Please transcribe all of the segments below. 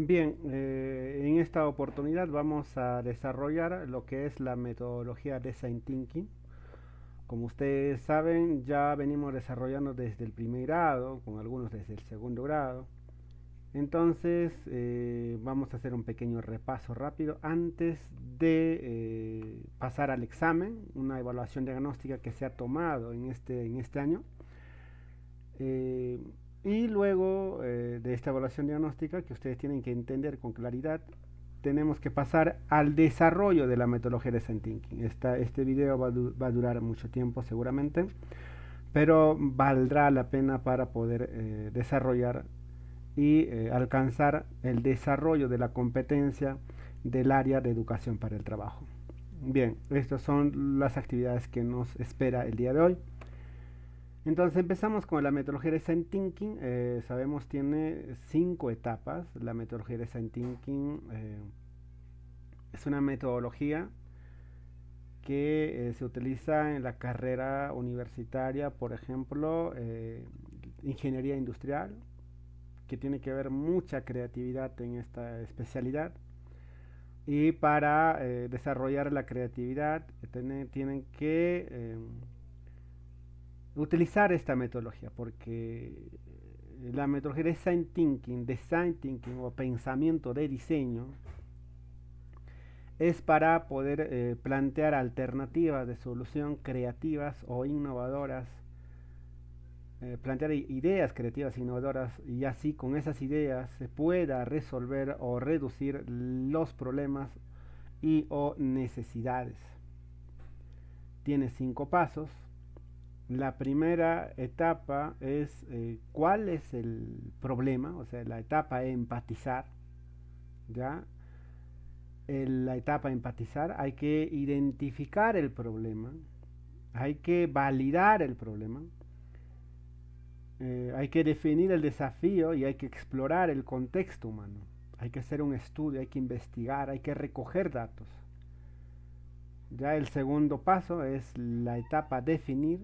Bien, en esta oportunidad vamos a desarrollar lo que es la metodología Design Thinking. Como ustedes saben, ya venimos desarrollando desde el primer grado, con algunos desde el segundo grado. Entonces, vamos a hacer un pequeño repaso rápido antes de pasar al examen, una evaluación diagnóstica que se ha tomado en este año. Eh, y luego de esta evaluación diagnóstica, que ustedes tienen que entender con claridad, tenemos que pasar al desarrollo de la metodología de Design Thinking. Este video va a durar mucho tiempo seguramente, pero valdrá la pena para poder desarrollar y alcanzar el desarrollo de la competencia del área de educación para el trabajo. Bien, estas son las actividades que nos espera el día de hoy. Entonces empezamos con la metodología de Design Thinking. Sabemos tiene 5 etapas. La metodología de Design Thinking es una metodología que se utiliza en la carrera universitaria, por ejemplo, ingeniería industrial, que tiene que ver mucha creatividad en esta especialidad. Y para desarrollar la creatividad tienen que utilizar esta metodología, porque la metodología de design thinking o pensamiento de diseño, es para poder plantear alternativas de solución creativas o innovadoras, plantear ideas creativas e innovadoras, y así con esas ideas se pueda resolver o reducir los problemas y o necesidades. Tiene 5 pasos. La primera etapa es cuál es el problema, o sea, la etapa de empatizar, ¿ya? En la etapa de empatizar hay que identificar el problema, hay que validar el problema, hay que definir el desafío y hay que explorar el contexto humano. Hay que hacer un estudio, hay que investigar, hay que recoger datos. Ya el segundo paso es la etapa definir.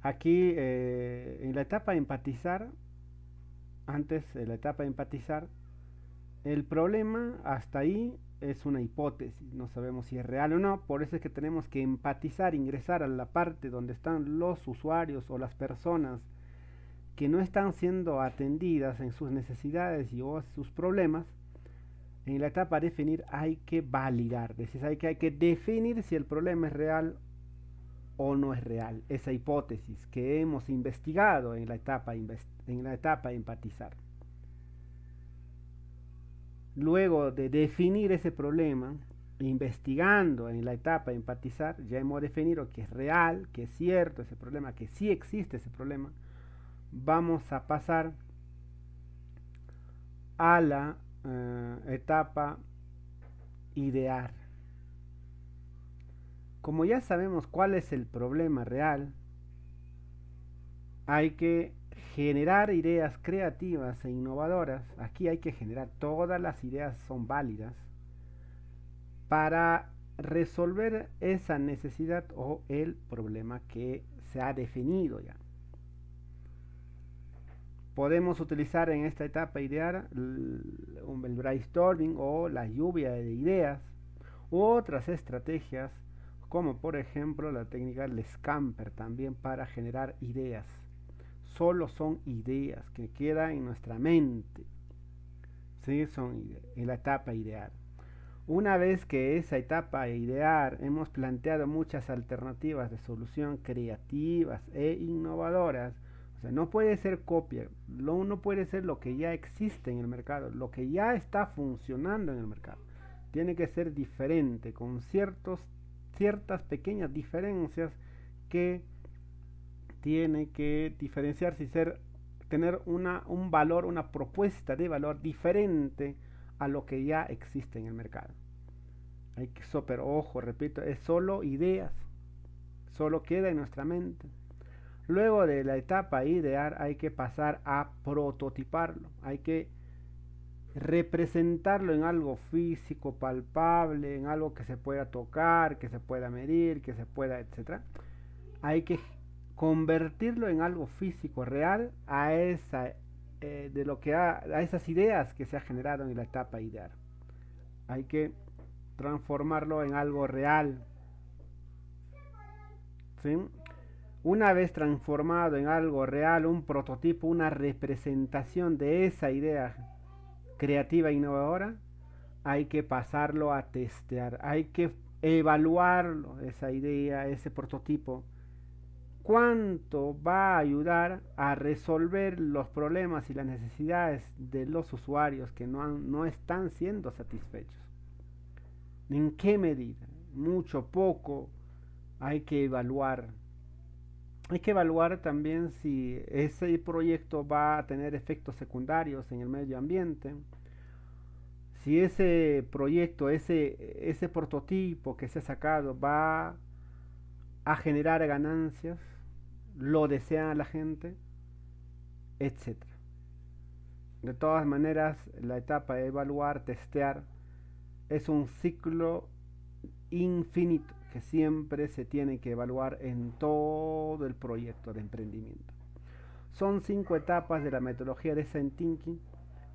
Aquí en la etapa de empatizar, antes de la etapa de empatizar, el problema hasta ahí es una hipótesis, no sabemos si es real o no, por eso es que tenemos que empatizar, ingresar a la parte donde están los usuarios o las personas que no están siendo atendidas en sus necesidades y o sus problemas. En la etapa de definir hay que validar, es decir, hay que definir si el problema es real o no es real, esa hipótesis que hemos investigado en la etapa de empatizar. Luego de definir ese problema, investigando en la etapa de empatizar, ya hemos definido que es real, que es cierto ese problema, que sí existe ese problema. Vamos a pasar a la etapa idear. Como ya sabemos cuál es el problema real, hay que generar ideas creativas e innovadoras. Aquí hay que generar, todas las ideas son válidas para resolver esa necesidad o el problema que se ha definido ya. Podemos utilizar en esta etapa idear el brainstorming o la lluvia de ideas u otras estrategias, como por ejemplo la técnica del Scamper, también para generar ideas. Solo son ideas que quedan en nuestra mente, ¿sí? Son en la etapa idear. Una vez que esa etapa de idear hemos planteado muchas alternativas de solución creativas e innovadoras, o sea, no puede ser copia, no puede ser lo que ya existe en el mercado, lo que ya está funcionando en el mercado. Tiene que ser diferente, con ciertas pequeñas diferencias que tiene que diferenciarse y tener un valor, una propuesta de valor diferente a lo que ya existe en el mercado. Pero ojo, repito, es solo ideas, solo queda en nuestra mente. Luego de la etapa idear hay que pasar a prototiparlo, hay que representarlo en algo físico, palpable, en algo que se pueda tocar, que se pueda medir, que se pueda, etcétera. Hay que convertirlo en algo físico, real, a esa de lo que a esas ideas que se ha generado en la etapa ideal. Hay que transformarlo en algo real, ¿sí? Una vez transformado en algo real, un prototipo, una representación de esa idea creativa e innovadora, hay que pasarlo a testear, hay que evaluarlo, esa idea, ese prototipo, cuánto va a ayudar a resolver los problemas y las necesidades de los usuarios que no están siendo satisfechos. ¿En qué medida? Mucho, poco, hay que evaluar. Hay que evaluar también si ese proyecto va a tener efectos secundarios en el medio ambiente, si ese proyecto, ese prototipo que se ha sacado va a generar ganancias, lo desea la gente, etcétera. De todas maneras, la etapa de evaluar, testear, es un ciclo infinito que siempre se tiene que evaluar en todo el proyecto de emprendimiento. Son 5 etapas de la metodología de Design Thinking,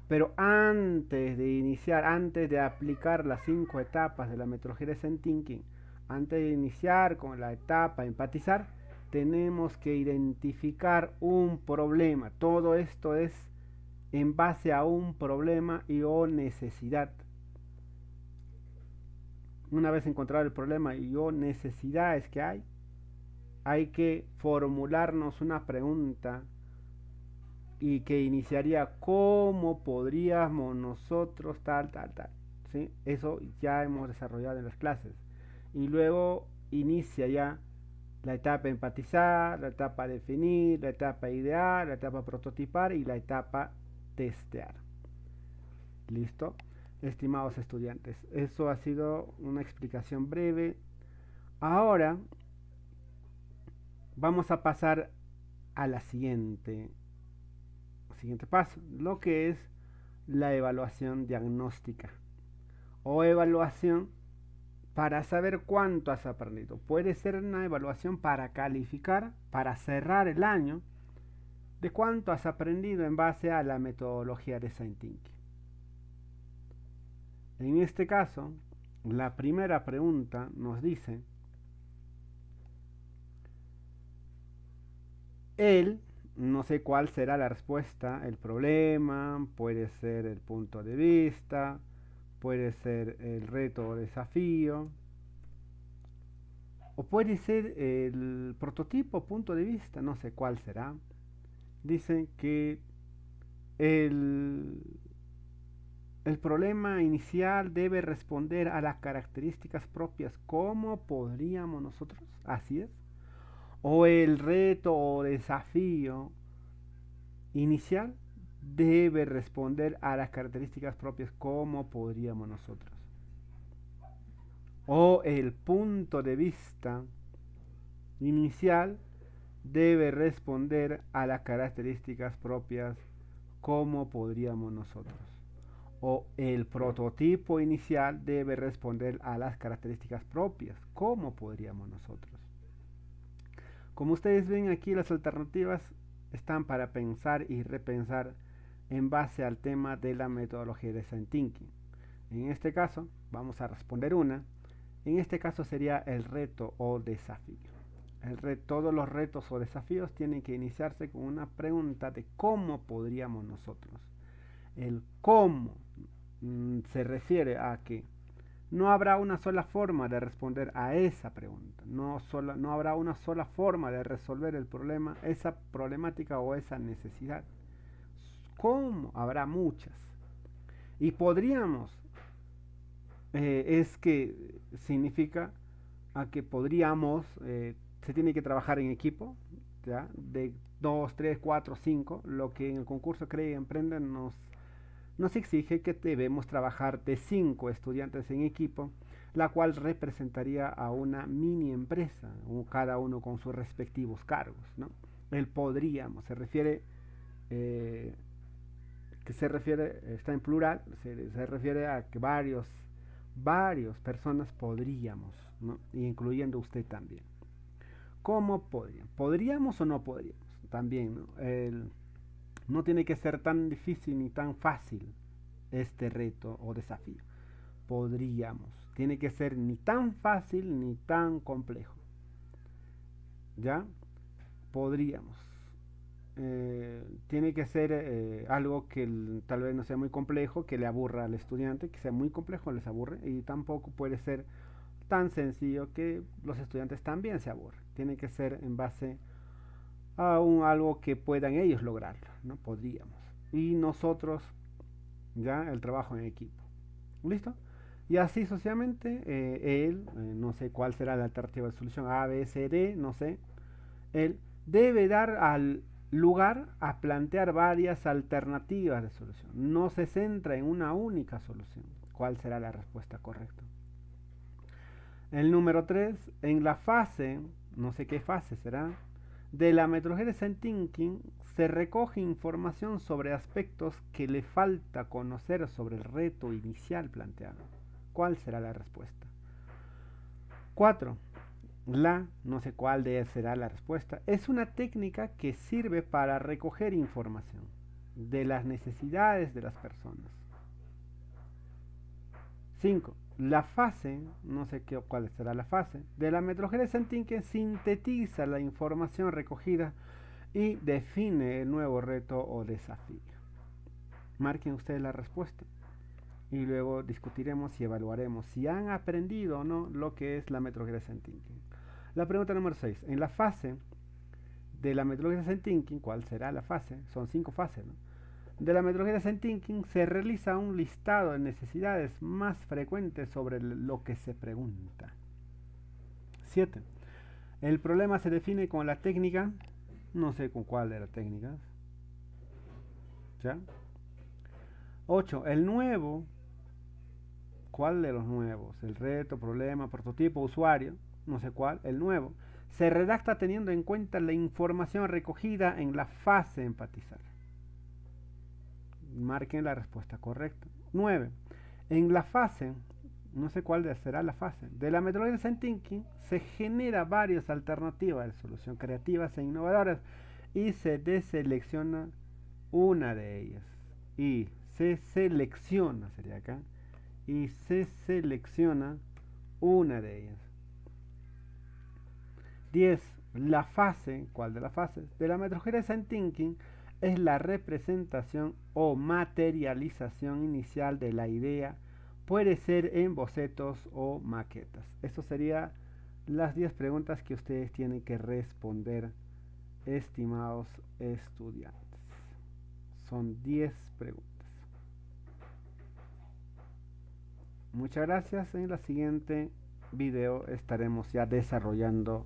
pero antes de iniciar, antes de aplicar las 5 etapas de la metodología de Design Thinking, antes de iniciar con la etapa empatizar, tenemos que identificar un problema. Todo esto es en base a un problema y o necesidad. Una vez encontrado el problema y o necesidades que hay que formularnos una pregunta y que iniciaría cómo podríamos nosotros tal, tal, tal. ¿Sí? Eso ya hemos desarrollado en las clases. Y luego inicia ya la etapa empatizar, la etapa definir, la etapa idear, la etapa prototipar y la etapa testear. ¿Listo? Estimados estudiantes, eso ha sido una explicación breve. Ahora vamos a pasar a la siguiente paso, lo que es la evaluación diagnóstica o evaluación para saber cuánto has aprendido. Puede ser una evaluación para calificar, para cerrar el año, de cuánto has aprendido en base a la metodología de Design Thinking. En este caso, la primera pregunta nos dice, él, no sé cuál será la respuesta, el problema, puede ser el punto de vista, puede ser el reto o desafío, o puede ser el prototipo, punto de vista, no sé cuál será. Dice que el, el problema inicial debe responder a las características propias. ¿Cómo podríamos nosotros? Así es. O el reto o desafío inicial debe responder a las características propias. ¿Cómo podríamos nosotros? O el punto de vista inicial debe responder a las características propias. ¿Cómo podríamos nosotros? O el prototipo inicial debe responder a las características propias. ¿Cómo podríamos nosotros? Como ustedes ven aquí, las alternativas están para pensar y repensar en base al tema de la metodología de Design Thinking. En este caso, vamos a responder una. En este caso sería el reto o desafío. Todos los retos o desafíos tienen que iniciarse con una pregunta de cómo podríamos nosotros. El cómo se refiere a que no habrá una sola forma de responder a esa pregunta. No habrá una sola forma de resolver el problema, esa problemática o esa necesidad. ¿Cómo? Habrá muchas. Y podríamos, es que significa a que podríamos, se tiene que trabajar en equipo, ¿ya? De 2, 3, 4, 5, lo que en el concurso Cree y Emprende nos exige que debemos trabajar de 5 estudiantes en equipo, la cual representaría a una mini empresa, cada uno con sus respectivos cargos, ¿no? El podríamos, se refiere, está en plural, se refiere a que varios personas podríamos, ¿no? Incluyendo usted también. ¿Cómo podríamos? ¿Podríamos o no podríamos? También, ¿no? No tiene que ser tan difícil ni tan fácil este reto o desafío. Podríamos. Tiene que ser ni tan fácil ni tan complejo. ¿Ya? Podríamos. Tiene que ser algo que tal vez no sea muy complejo, que le aburra al estudiante, que sea muy complejo, les aburre, y tampoco puede ser tan sencillo que los estudiantes también se aburren. Tiene que ser en base a algo que puedan ellos lograrlo, ¿no? Podríamos. Y nosotros, ya, el trabajo en equipo. ¿Listo? Y así sucesivamente, él, no sé cuál será la alternativa de solución, A, B, C, D, no sé, él debe dar al lugar a plantear varias alternativas de solución. No se centra en una única solución. ¿Cuál será la respuesta correcta? El número 3, en la fase, no sé qué fase será, de la metodología de Design Thinking se recoge información sobre aspectos que le falta conocer sobre el reto inicial planteado. ¿Cuál será la respuesta? 4. No sé cuál de ellas será la respuesta, es una técnica que sirve para recoger información de las necesidades de las personas. 5. La fase, no sé cuál será la fase, de la metodología de Design Thinking sintetiza la información recogida y define el nuevo reto o desafío. Marquen ustedes la respuesta y luego discutiremos y evaluaremos si han aprendido o no lo que es la metodología de Design Thinking. La pregunta número 6. En la fase de la metodología de Design Thinking, ¿cuál será la fase? Son 5 fases, ¿no? De la metodología de Design Thinking se realiza un listado de necesidades más frecuentes sobre lo que se pregunta. 7. El problema se define con la técnica, no sé con cuál de las técnicas. ¿Ya? 8. El nuevo, ¿cuál de los nuevos? El reto, problema, prototipo, usuario, no sé cuál, el nuevo. Se redacta teniendo en cuenta la información recogida en la fase empatizar. Marquen la respuesta correcta. 9. En la fase, no sé cuál será la fase, de la metodología de Design Thinking se genera varias alternativas de solución creativas e innovadoras y se deselecciona una de ellas. Y se selecciona, sería acá, y se selecciona una de ellas. 10. La fase, ¿cuál de las fases? De la metodología de Design Thinking es la representación o materialización inicial de la idea. Puede ser en bocetos o maquetas. Estas serían las 10 preguntas que ustedes tienen que responder, estimados estudiantes. Son 10 preguntas. Muchas gracias. En la siguiente video estaremos ya desarrollando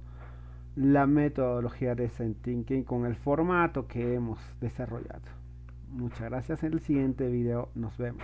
la metodología de Design Thinking con el formato que hemos desarrollado. Muchas gracias. En el siguiente video nos vemos.